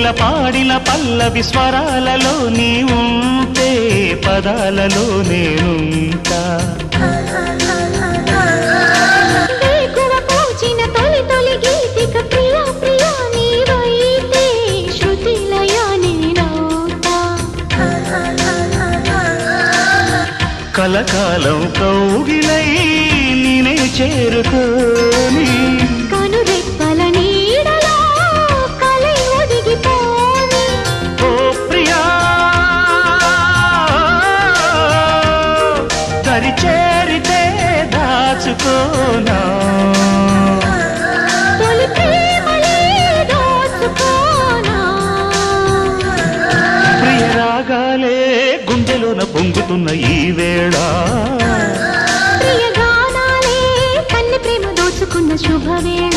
కోకిల పాడిన పల్లవి స్వరాలలో నీ ఉంటే పదాలలో నేనుంటా కలకాలం కౌగిలై నేనే చేరుకోని కనురెప్పల నీడలో కలై ఒదిగిపోని ఓ ప్రియా దరి చేరితే దాచుకోనా తొలి ప్రేమలే దోచుకోనా ప్రియ రాగాలే గుండెలోన పొంగుతున్న ఈ వేళ ప్రియ గానాలే కన్నె ప్రేమ దోచుకున్న శుభవేళ